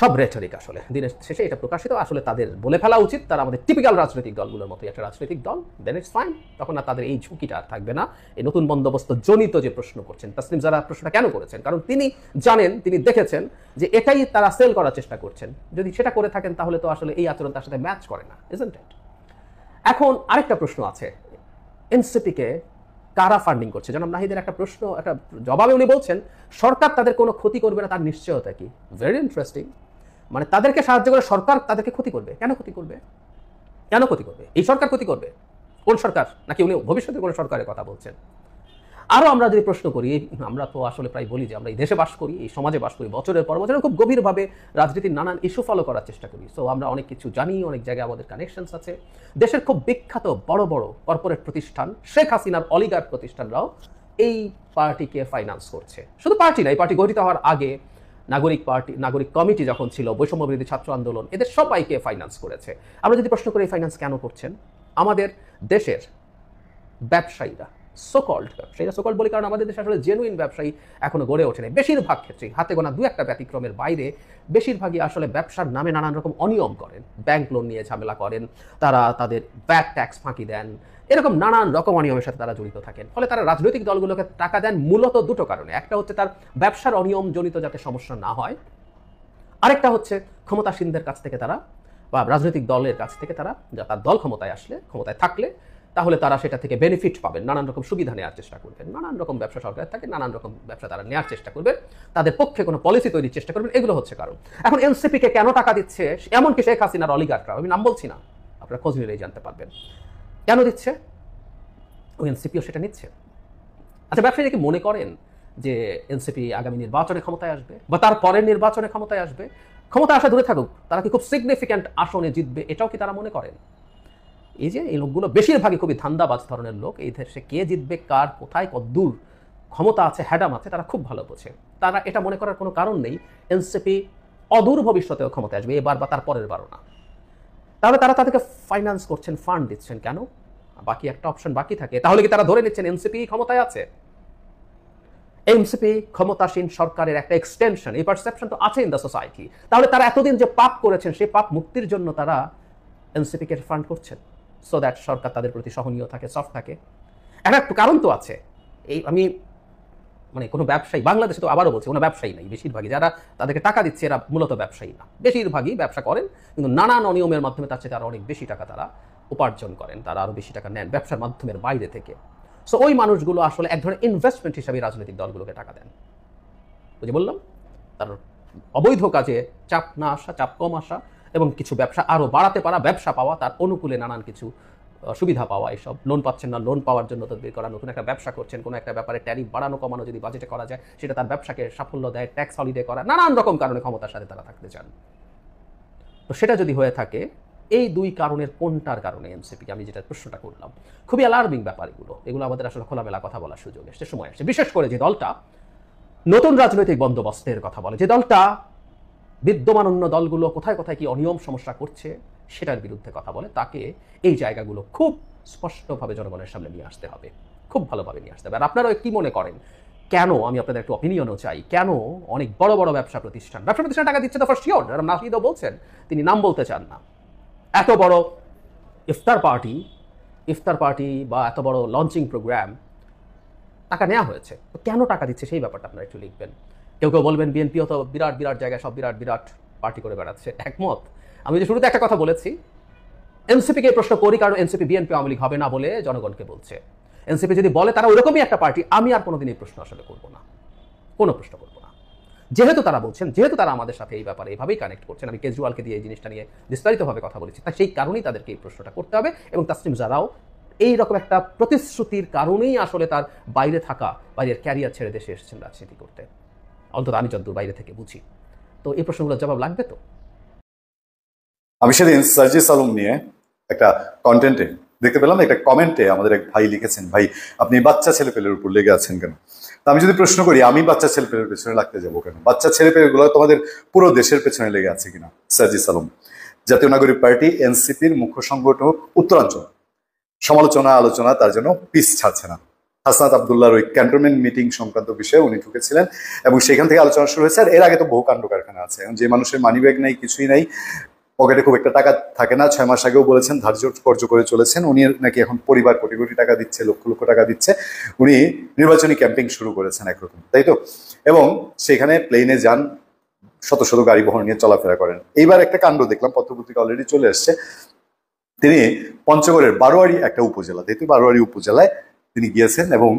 সব রেটরিক। আসলে দিনের শেষে এটা প্রকাশিত, আসলে তাদের বলে ফেলা উচিত তারা আমাদের টিপিক্যাল রাজনৈতিক দলগুলোর মতো একটা রাজনৈতিক দল, দেন ইটস ফাইন, তখন আর তাদের এই ঝুঁকিটা আর থাকবে না। এই নতুন বন্দোবস্ত জনিত যে প্রশ্ন করছেন তসলিম জারা প্রশ্নটা কেন করেছেন? কারণ তিনি জানেন, তিনি দেখেছেন যে এটাই তারা সেল করার চেষ্টা করছেন। যদি সেটা করে থাকেন তাহলে তো আসলে এই আচরণ তার সাথে ম্যাচ করে না, ইজন্ট ইট? এখন আরেকটা প্রশ্ন আছে, এনসিপিকে কারা ফান্ডিং করছে? জনাব নাহিদের একটা প্রশ্ন, একটা জবাবে উনি বলছেন সরকার তাদের কোনো ক্ষতি করবে না, তার নিশ্চয়তা কি? Very interesting. মানে তাদেরকে সাহায্য করে সরকার তাদেরকে ক্ষতি করবে? কেন ক্ষতি করবে? কেন ক্ষতি করবে? এই সরকার ক্ষতি করবে? কোন সরকার? নাকি উনি ভবিষ্যতে কোন সরকারের কথা বলছেন? আরো আমরা যদি প্রশ্ন করি, আমরা তো আসলে প্রায় বলি যে আমরা এই দেশে বাস করি, এই সমাজে বাস করি, বছরের পর বছর খুব গভীরভাবে রাজনীতির নানান ইস্যু ফলো করার চেষ্টা করি। সো আমরা অনেক কিছু জানি, অনেক জায়গায় আমাদের কানেকশনস আছে। দেশের খুব বিখ্যাত বড় বড় কর্পোরেট প্রতিষ্ঠান, শেখ হাসিনার অলিগার্ক প্রতিষ্ঠানরাও এই পার্টিকে ফাইন্যান্স করছে। শুধু পার্টি না, এই পার্টি গঠিত হওয়ার আগে নাগরিক পার্টি, নাগরিক কমিটি যখন ছিল, বৈষম্য বিরোধী ছাত্র আন্দোলন, এদের সবাইকে ফাইন্যান্স করেছে। আমরা যদি প্রশ্ন করি এই ফাইন্যান্স কেন করছেন? আমাদের দেশের ব্যবসায়ীরা, সোকল্ড ব্যবসায়ীরা, সোকল্ড বলি কারণ আমাদের দেশে আসলে জেনুইন ব্যবসায়ী এখনো গড়ে ওঠেনি। বেশিরভাগ ক্ষেত্রেই, হাতে গোনা দু একটা ব্যতিক্রমের বাইরে, বেশিরভাগই আসলে ব্যবসার নামে নানান রকম অনিয়ম করেন, ব্যাংক লোন নিয়ে ঝামেলা করেন, তারা তাদের ভ্যাট ট্যাক্স ফাঁকি দেন, এরকম নানান রকম অনিয়মের সাথে তারা জড়িত থাকেন। ফলে তারা রাজনৈতিক দলগুলোকে টাকা দেন মূলত দুটো কারণে। একটা হচ্ছে তার ব্যবসার অনিয়ম জনিত যাতে সমস্যা না হয়, আরেকটা হচ্ছে ক্ষমতাসীনদের কাছ থেকে তারা, বা রাজনৈতিক দলের কাছ থেকে তারা, তার দল ক্ষমতায় আসলে, ক্ষমতায় থাকলে তাহলে তারা সেটা থেকে বেনিফিট পাবেন, নানান রকম সুবিধা নেওয়ার চেষ্টা করবেন, নানান রকম ব্যবসা সরকারের থাকে, নানান রকম ব্যবসা তারা নেওয়ার চেষ্টা করবেন, তাদের পক্ষে কোনো পলিসি তৈরির চেষ্টা করবেন, এগুলো হচ্ছে কারণ। এখন এনসিপিকে কেন টাকা দিচ্ছে, এমনকি শেখ হাসিনার অলিগার্করা, আমি নাম বলছি না, আপনারা খোঁজ নিলেই জানতে পারবেন কেন দিচ্ছে, ওই এনসিপিও সেটা নিচ্ছে। আচ্ছা, ব্যবসায়ীরা কি মনে করেন যে এনসিপি আগামী নির্বাচনে ক্ষমতায় আসবে বা তার পরের নির্বাচনে ক্ষমতায় আসবে? ক্ষমতা আসা দূরে থাকুক, তারা কি খুব সিগনিফিক্যান্ট আসনে জিতবে এটাও কি তারা মনে করেন? এই যে এই লোকগুলো বেশিরভাগই খুবই ধান্দাবাজ ধরনের লোক, এই দেশে কে জিতবে, কার কোথায় কদ্দূর ক্ষমতা আছে, হ্যাডাম আছে, তারা খুব ভালো বোঝে। তারা এটা মনে করার কোনো কারণ নেই এনসিপি অদূর ভবিষ্যতেও ক্ষমতায় আসবে, এবার বা তার পরের বারও না। তাহলে তারা তাদেরকে ফাইন্যান্স করছেন, ফান্ড দিচ্ছেন কেন? বাকি একটা অপশন বাকি থাকে, তাহলে কি তারা ধরে নিচ্ছেন এনসিপি ক্ষমতায় আছে? এনসিপি ক্ষমতাসীন সরকারের একটা এক্সটেনশন, এই পারসেপশন তো আছে ইন দ্য সোসাইটি। তাহলে তারা এতদিন যে পাপ করেছেন সেই পাপ মুক্তির জন্য তারা এনসিপিকে ফান্ড করছেন। সো দ্যাট সরকার তাদের প্রতি সহনীয় থাকে, সফট থাকে। একটা কারণ তো আছে, এই আমি মানে কোনো ব্যবসায়ী, বাংলাদেশে তো আবারও বলছি কোনো ব্যবসায়ী নেই, বেশিরভাগই যারা তাদেরকে টাকা দিচ্ছে এরা মূলত ব্যবসায়ী না, বেশিরভাগই ব্যবসা করেন কিন্তু নানান অনিয়মের মাধ্যমে তার চেয়ে তারা অনেক বেশি টাকা তারা উপার্জন করেন, তারা আরও বেশি টাকা নেন ব্যবসার মাধ্যমের বাইরে থেকে। সো ওই মানুষগুলো আসলে এক ধরনের ইনভেস্টমেন্ট হিসাবে রাজনৈতিক দলগুলোকে টাকা দেন। বুঝে বললাম, তার অবৈধ কাজে চাপ না আসা, চাপ কম আসা এবং কিছু ব্যবসা আরও বাড়াতে পারা, ব্যবসা পাওয়া, তার অনুকূলে নানান কিছু সুবিধা পাওয়া, এইসব লোন পাচ্ছেন না, লোন পাওয়ার জন্য তদবির করা, নতুন একটা ব্যবসা করছেন, কোনো একটা ব্যাপারে ট্যারিফ বাড়ানো কমানো যদি বাজেটে করা যায় সেটা তার ব্যবসাকে সাফল্য দেয়, ট্যাক্স হলিডে করা, নানান রকম কারণে ক্ষমতার সাথে তারা থাকতে চান। তো সেটা যদি হয়ে থাকে, এই দুই কারণের কোনটার কারণে এনসিপিকে, আমি যেটা প্রশ্নটা করলাম, খুবই অ্যালার্মিং ব্যাপার এগুলো আমাদের আসলে খোলামেলা কথা বলার সুযোগ এসছে, সময় আসছে। বিশেষ করে যে দলটা নতুন রাজনৈতিক বন্দোবস্তের কথা বলে, যে দলটা বিদ্যমান অন্য দলগুলো কোথায় কোথায় কি অনিয়ম সমস্যা করছে সেটার বিরুদ্ধে কথা বলে, তাকে এই জায়গাগুলো খুব স্পষ্টভাবে জনগণের সামনে নিয়ে আসতে হবে, খুব ভালোভাবে নিয়ে আসতে হবে। আর আপনারাও কি মনে করেন, কেন, আমি আপনাদের একটু অপিনিয়নও চাই, কেন অনেক বড় বড় ব্যবসা প্রতিষ্ঠান টাকা দিচ্ছে, তো ফার্স্ট শিওর, যারা নাহিদও বলছেন, তিনি নাম বলতে চান না, এত বড় ইফতার পার্টি বা এত বড় লঞ্চিং প্রোগ্রাম টাকা নেওয়া হয়েছে, তো কেন টাকা দিচ্ছে সেই ব্যাপারটা আপনারা একটু লিখবেন। কেউ কেউ বলবেন বিএনপিও তো বিরাট বিরাট জায়গায় সব বিরাট বিরাট পার্টি করে বেড়াচ্ছে, একমত। আমি যে শুরুতে একটা কথা বলেছি, এনসিপিকে এই প্রশ্ন করি কারণ এনসিপি বিএনপি আওয়ামী লীগ হবে না বলে জনগণকে বলছে। এনসিপি যদি বলে তারা ওইরকমই একটা পার্টি, আমি আর কোনোদিন এই প্রশ্ন আসলে করবো না, কোনো প্রশ্ন করবো না। যেহেতু তারা বলছেন, যেহেতু তারা আমাদের সাথে এই ব্যাপারে এইভাবেই কানেক্ট করছেন, আমি কেজরিওয়ালকে দিয়ে এই জিনিসটা নিয়ে বিস্তারিতভাবে কথা বলেছি, তাই সেই কারণেই তাদেরকে এই প্রশ্নটা করতে হবে। এবং তাসনিম জারাও এইরকম একটা প্রতিশ্রুতির কারণেই আসলে তার বাইরে থাকা, বাইরের ক্যারিয়ার ছেড়ে দেশে এসেছেন রাজনীতি করতে, অন্তত আমি যতদূর বাইরে থেকে বুঝি। তো এই প্রশ্নগুলোর জবাব লাগবে তো। আমি সেদিন সার্জিস আলম নিয়ে একটা কন্টেন্টে দেখতে পেলাম, একটা কমেন্টে আমাদের এক ভাই লিখেছেন, ভাই আপনি বাচ্চা ছেলেপেলের উপর লেগে আছেন কেন? তা আমি যদি প্রশ্ন করি, আমি বাচ্চা ছেলেপেলের পেছনে লাগতে যাবো কেন? বাচ্চা ছেলেপেলেগুলো তোমাদের পুরো দেশের পেছনে লেগে আছে কিনা? সার্জিস আলম, জাতীয় নাগরিক পার্টি এনসিপির মুখ্য সংগঠক উত্তরাঞ্চল, সমালোচনা আলোচনা তার জন্য পিস ছাড়ছে না। হাসনাত আবদুল্লাহর ওই ক্যান্টনমেন্ট মিটিং সংক্রান্ত বিষয়ে উনি ঢুকেছিলেন এবং সেখান থেকে আলোচনা শুরু হয়েছে। আর এর আগে তো বহু কাণ্ড কারখানা আছে, যে মানুষের মানি ব্যাগ নেই, কিছুই নাই, পকেটে খুব একটা টাকা থাকে না, 6 মাস আগেও বলেছেন ধার্য কর্য করে চলেছেন, উনি নাকি এখন পরিবার কোটি কোটি টাকা দিচ্ছে, লক্ষ লক্ষ টাকা দিচ্ছে, উনি নির্বাচনী ক্যাম্পেইন শুরু করেছেন একরকম, তাই তো? এবং সেখানে প্লেনে যান, শত শত গাড়ি বহন নিয়ে চলাফেরা করেন। এইবার একটা কাণ্ড দেখলাম, পত্রপত্রিকা অলরেডি চলে এসছে, তিনি পঞ্চগড়ের বারোয়ারি একটা উপজেলা, যেহেতু বারোয়ারি উপজেলায় তিনি গিয়েছেন এবং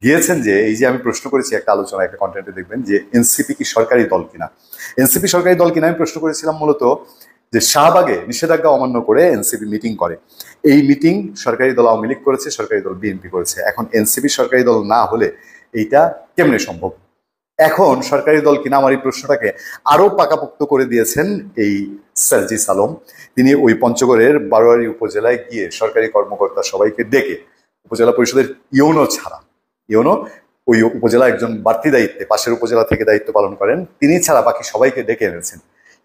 গিয়েছেন যে, এই যে আমি প্রশ্ন করেছি একটা আলোচনা, একটা কন্টেন্টে দেখবেন যে এনসিপি কি সরকারি দল কিনা, এনসিপি সরকারি দল কিনা আমি প্রশ্ন করেছিলাম মূলত যে শাহবাগে নিষেধাজ্ঞা অমান্য করে এনসিপি মিটিং করে, এই মিটিং সরকারি দল আওয়ামী লীগ করেছে, সরকারি দল বিএনপি করেছে, এখন এনসিপি সরকারি দল না হলে এইটা কেমনে সম্ভব? এখন সরকারি দল কিনা, আমার এই প্রশ্নটাকে আরো পাকাপোক্ত করে দিয়েছেন এই সার্জিস আলম। তিনি ওই পঞ্চগড়ের বারোয়ারি উপজেলায় গিয়ে সরকারি কর্মকর্তা সবাইকে ডেকে, উপজেলা পরিষদের ইউনো ছাড়া, ইউনো ওই উপজেলা একজন বাড়তি দায়িত্বে পাশের উপজেলা থেকে দায়িত্ব পালন করেন, তিনি ছাড়া বাকি সবাইকে ডেকে এনেছেন।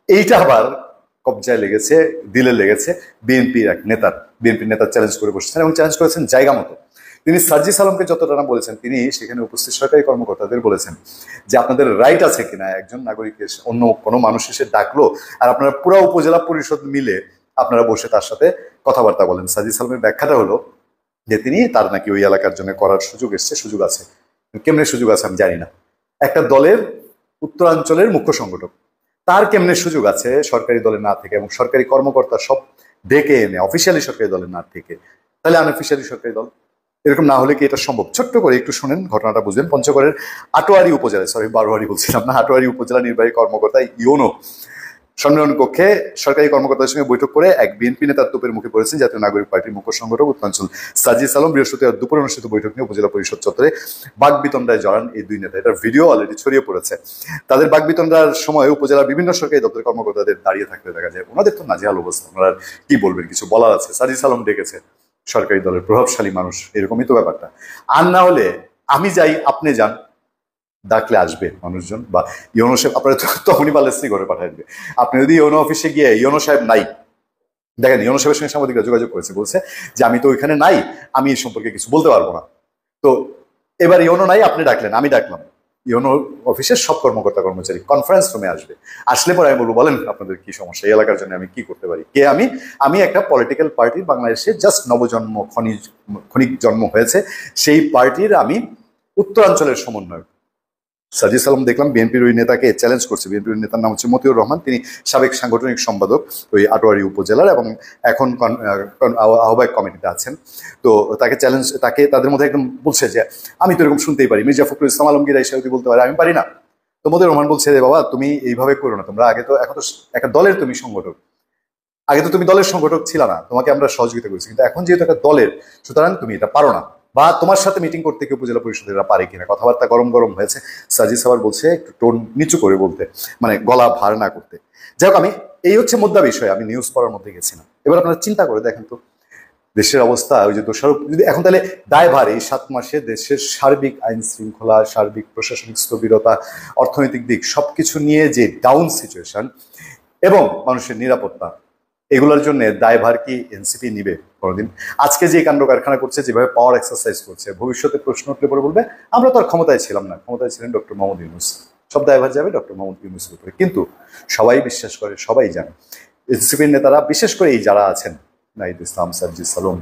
এইটা আবার কবজায় লেগেছে, দিলে লেগেছে বিএনপির এক নেতার, বিএনপির নেতা চ্যালেঞ্জ করে বসেছেন এবং চ্যালেঞ্জ করেছেন জায়গা মতো। তিনি সার্জিস আলমকে যতটা না বলেছেন, তিনি সেখানে উপস্থিত সরকারি কর্মকর্তাদের বলেছেন যে আপনাদের রাইট আছে কিনা, একজন নাগরিককে অন্য কোনো মানুষ এসে ডাকলো আর আপনারা পুরো উপজেলা পরিষদ মিলে আপনারা বসে তার সাথে কথাবার্তা বলেন। সার্জিস আলমের ব্যাখ্যাটা হলো যে তিনি, তার নাকি ওই এলাকার জন্য করার সুযোগ এসছে, সুযোগ আছে, কেমনে সুযোগ আছে আমি জানি না, একটা দলের উত্তরাঞ্চলের মুখ্য সংগঠক, তার কেমনে সুযোগ আছে সরকারি দলে না থেকে, এবং সরকারি কর্মকর্তা সব ডেকে এনে অফিসিয়ালি সরকারি দলে না থেকে, তাহলে আনঅফিসিয়ালি সরকারি দল, এরকম না হলে কি এটা সম্ভব? ছোট্ট করে একটু শুনেন, ঘটনাটা বুঝবেন। পঞ্চগড়ের আটোয়ারি উপজেলায়, সরি বারোয়ারি বলছিলাম না, আটোয়ারি উপজেলা নির্বাহী কর্মকর্তা ইউনো সম্মেলন কক্ষে সরকারি কর্মকর্তাদের সঙ্গে বৈঠক করে এক বিএনপি নেতার তোপের মুখে পড়েছেন জাতীয় নাগরিক পার্টির মুখ্য সংগঠক উত্তরাঞ্চল সার্জিস আলম। বৃহস্পতিবার দুপুরে অনুষ্ঠিত বৈঠক নিয়ে উপজেলা পরিষদ চত্বরে বাকবিতণ্ডায় জড়ান এই দুই নেতা। এটার ভিডিও অলরেডি ছড়িয়ে পড়েছে। তাদের বাকবিতণ্ডার সময় উপজেলার বিভিন্ন সরকারি দপ্তরের কর্মকর্তাদের দাঁড়িয়ে থাকতে দেখা যায়। ওনাদের তো নাজেহাল অবস্থা, ওনারা কি বলবেন, কিছু বলার আছে? সার্জিস আলম ডেকেছে সরকারি দলের প্রভাবশালী মানুষ, এরকমই তো ব্যাপারটা। আর না হলে আমি যাই আপনি যান, ডাকলে আসবে মানুষজন, বা ইউনো সাহেব আপনারা তখনই পালেসনি ঘরে পাঠায় দেবে। আপনি যদি ইউনো অফিসে গিয়ে ইউনো সাহেব নাই, দেখেন ইউনো সাহেবের সঙ্গে সাংবাদিকরা যোগাযোগ করেছে, বলছে যে আমি তো ওইখানে নাই, আমি এই সম্পর্কে কিছু বলতে পারবো না। তো এবার ইউনো নাই, আপনি ডাকলেন, আমি ডাকলাম, ইউনো অফিসের সব কর্মকর্তা কর্মচারী কনফারেন্স রুমে আসবে। আসলে পরে আমি বলবো, বলেন আপনাদের কি সমস্যা, এই এলাকার জন্য আমি কি করতে পারি, কে আমি। আমি একটা পলিটিক্যাল পার্টি, বাংলাদেশে জাস্ট নবজন্ম ক্ষণিক জন্ম হয়েছে, সেই পার্টির আমি উত্তরাঞ্চলের সমন্বয়ক। সাজিদ আলম দেখলাম বিএনপির ওই নেতাকে চ্যালেঞ্জ করছে। বিএনপির নেতার নাম হচ্ছে মতিউর রহমান, তিনি সাবেক সাংগঠনিক সম্পাদক ওই আটোয়ারি উপজেলার এবং এখন আহ্বায়ক কমিটিতে আছেন। তো তাকে তাদের মধ্যে একদম বলছে যে আমি তো এরকম শুনতেই পারি, মির্জা ফখরুল ইসলাম আলমগীর এসে বলতে পারে, আমি পারি না। তো মতিউর রহমান বলছে যে বাবা তুমি এইভাবে করো না, তোমরা আগে তো এখন তো একটা দলের তুমি সংগঠক, আগে তো তুমি দলের সংগঠক ছিল না, তোমাকে আমরা সহযোগিতা করেছি, কিন্তু এখন যেহেতু একটা দলের, সুতরাং তুমি এটা পারো না। বা তোমার সাথে মিটিং করতে কি উপজেলা পরিষদেরা পারে কিনা, কথাবার্তা গরম হয়েছে। সাজিদ সাবার বলছে একটু টোন নিচু করে বলতে, মানে গলা ভার না করতে। যাই হোক, আমি এই হচ্ছে মুদ্রা বিষয়, আমি নিউজ পড়ার মধ্যে গেছি না। এবার আপনারা চিন্তা করে দেখেন তো দেশের অবস্থা, ওই যে দোষারোপ যদি এখন, তাহলে দায়ভার এই 7 মাসে দেশের সার্বিক আইন শৃঙ্খলা, সার্বিক প্রশাসনিক স্থবিরতা, অর্থনৈতিক দিক সবকিছু নিয়ে যে ডাউন সিচুয়েশন এবং মানুষের নিরাপত্তা, এগুলোর জন্য দায়ভার কি এনসিপি নিবে কোনোদিন? আজকে যে কাণ্ড কারখানা করছে, যেভাবে পাওয়ার এক্সারসাইজ করছে, ভবিষ্যতে প্রশ্ন উঠলে পরে বলবে আমরা তো আর ক্ষমতায় ছিলাম না, ক্ষমতায় ছিলেন ডক্টর মোহাম্মদ ইউনূস, সব দায়ভার যাবে ডক্টর মোহাম্মদ ইউনূসের উপরে। কিন্তু সবাই বিশ্বাস করে, সবাই জানে, এনসিপির নেতারা বিশেষ করে এই যারা আছেন নাহিদ ইসলাম, সার্জিস আলম,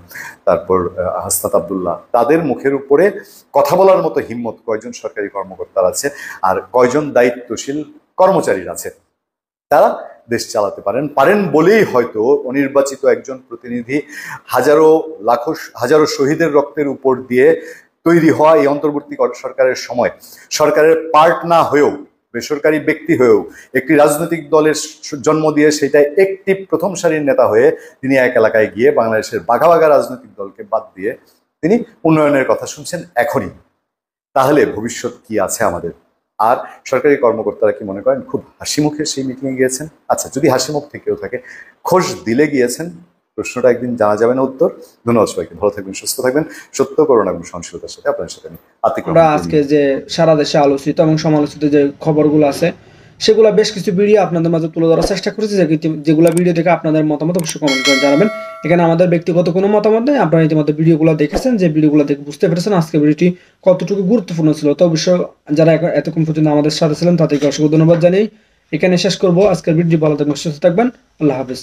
তারপর হাসনাত আব্দুল্লাহ, তাদের মুখের উপরে কথা বলার মতো হিম্মত কয়জন সরকারি কর্মকর্তার আছে আর কয়জন দায়িত্বশীল কর্মচারীর আছে, তারা দেশ চালাতে পারেন বলেই হয়তো অনির্বাচিত একজন প্রতিনিধি হাজারো শহীদের রক্তের উপর দিয়ে তৈরি হওয়া এই অন্তর্বর্তী সরকারের সময় সরকারের পার্ট না হয়েও, বেসরকারি ব্যক্তি হয়েও, একটি রাজনৈতিক দলের জন্ম দিয়ে সেটা একটি প্রথম সারির নেতা হয়ে তিনি এক এলাকায় গিয়ে বাংলাদেশের বাঘা রাজনৈতিক দলকে বাদ দিয়ে তিনি উন্নয়নের কথা শুনছেন এখনই। তাহলে ভবিষ্যৎ কি আছে আমাদের? আর সরকারি কর্মকর্তারা কি মনে করেন খুব হাসি মুখে সেই মিটিংয়ে গিয়েছেন? আচ্ছা, যদি হাসি মুখ থেকেও থাকে, খোঁজ দিলে গিয়েছেন, প্রশ্নটা একদিন জানা যাবে না উত্তর। ধন্যবাদ সবাইকে, ভালো থাকবেন, সুস্থ থাকবেন, সত্য করুন এবং সহনশীলতার সাথে আপনার সাথে আমি আমরা আজকে যে সারা দেশে আলোচিত এবং সমালোচিত যে খবরগুলো আছে সেগুলো বেশ কিছু ভিডিও আপনাদের মাঝে তুলে ধরার চেষ্টা করেছি, যেগুলো ভিডিও দেখে আপনাদের মতামত অবশ্যই কমেন্ট করে জানাবেন। এখানে আমাদের ব্যক্তিগত কোনো মতামত নেই, আপনারা ইতিমধ্যে ভিডিওগুলো দেখেছেন, যে ভিডিওগুলো দেখে বুঝতে পেরেছেন আজকে ভিডিওটি কতটুকু গুরুত্বপূর্ণ ছিল। তো অবশ্যই যারা এতক্ষণ পর্যন্ত আমাদের সাথে ছিলেন তাদেরকে অসংখ্য ধন্যবাদ জানিয়ে এখানে শেষ করবো আজকের ভিডিও। ভালো থাকবেন, সুস্থ থাকবেন, আল্লাহ হাফিজ।